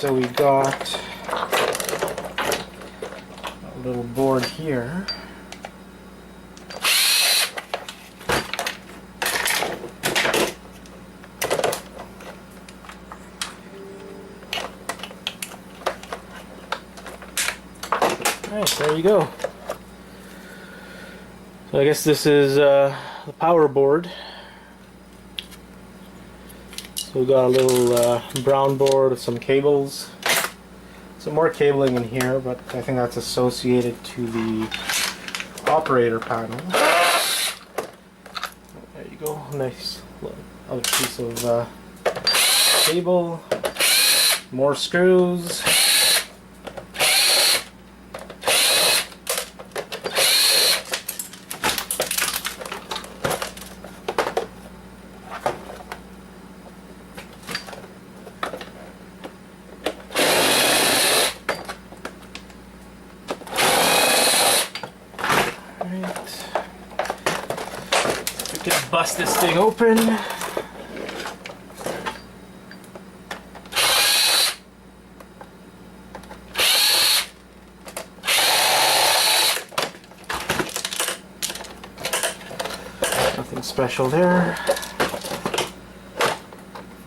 So we got a little board here. Alright, there you go. So I guess this is the power board. So we got a little brown board with some cables. Some more cabling in here, but I think that's associated to the operator panel. There you go, nice other piece of cable. More screws. We can bust this thing open. Nothing special there.